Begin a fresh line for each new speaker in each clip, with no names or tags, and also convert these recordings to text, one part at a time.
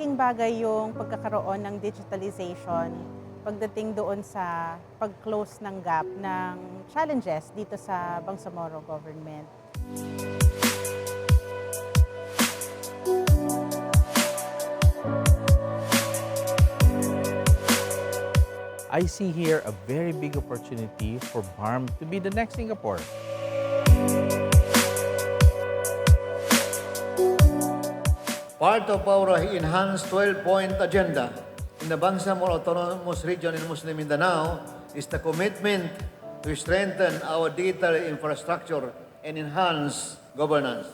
malaking bagay yung pagkakaroon ng digitalization pagdating doon sa pag-close ng gap ng challenges dito sa Bangsamoro government.
I see here a very big opportunity for BARM to be the next Singapore.
Part of our enhanced 12-point agenda in the Bangsamoro Autonomous Region in Muslim Mindanao is the commitment to strengthen our digital infrastructure and enhance governance.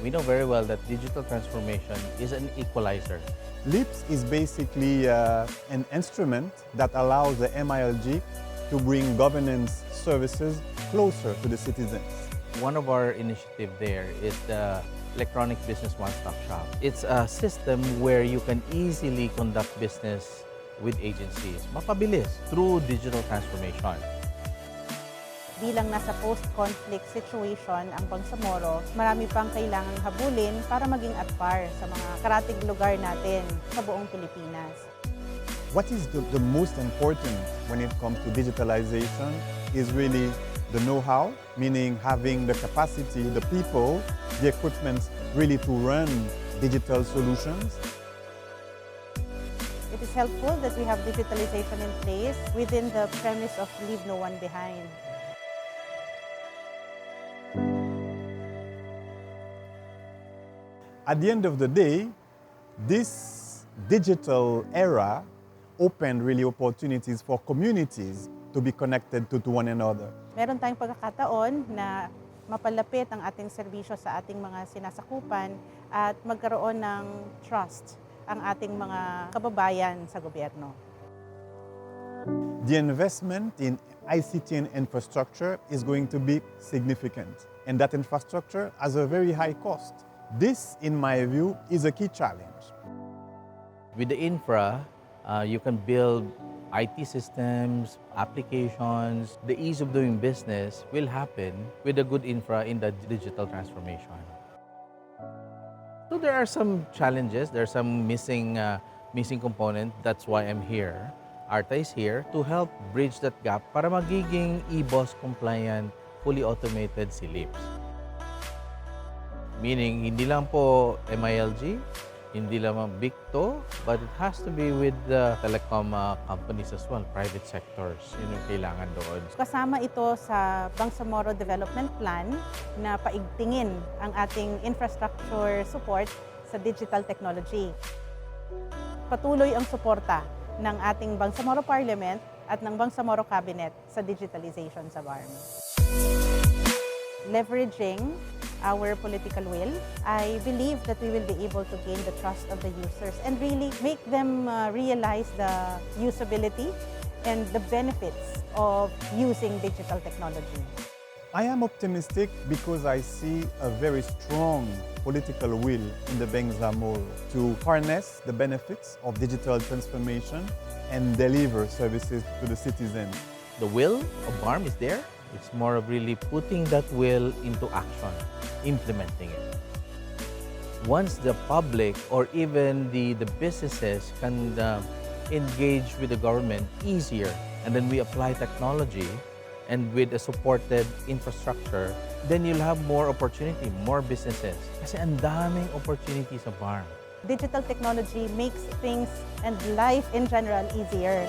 We know very well that digital transformation is an equalizer.
LIPS is basically an instrument that allows the MILG to bring governance services closer to the citizens.
One of our initiatives there is the Electronic Business One-Stop Shop. It's a system where you can easily conduct business with agencies, mapabilis, through digital transformation.
Bilang nasa post-conflict situation ang Bangsamoro, marami pang kailangang habulin para maging at par sa mga karatig lugar natin sa buong Pilipinas.
What is the most important when it comes to digitalization is really the know-how, meaning having the capacity, the people, the equipment really to run digital solutions.
It is helpful that we have digitalization in place within the premise of leave no one behind.
At the end of the day, this digital era opened really opportunities for communities to be connected to one another.
Meron tayong pagkakataon na mapalapit ang ating serbisyo sa ating mga sinasakupan at magkaroon ng trust ang ating mga kababayan sa gobyerno.
The investment in ICT and infrastructure is going to be significant, and that infrastructure has a very high cost. This, in my view, is a key challenge.
With the infra, you can build IT systems, applications. The ease of doing business will happen with a good infra in the digital transformation. So there are some challenges, there are some missing component. That's why I'm here. Arta is here to help bridge that gap para magiging EBOS compliant, fully automated si LIPS. Meaning, hindi lang po MILG, hindi lang BICTO, but it has to be with the telecom companies as well, private sectors. Yun yung kailangan doon.
Kasama ito sa Bangsamoro Development Plan na paigtingin ang ating infrastructure support sa digital technology. Patuloy ang suporta ng ating Bangsamoro Parliament at ng Bangsamoro Cabinet sa digitalization sa BARM. Leveraging our political will, I believe that we will be able to gain the trust of the users and really make them realize the usability and the benefits of using digital technology.
I am optimistic because I see a very strong political will in the Bangsamoro to harness the benefits of digital transformation and deliver services to the citizens.
The will of BARM is there. It's more of really putting that will into action, implementing it. Once the public or even the businesses can engage with the government easier, and then we apply technology and with a supported infrastructure, then you'll have more opportunity, more businesses. Kasi ang daming opportunity sa BARM.
Digital technology makes things and life in general easier.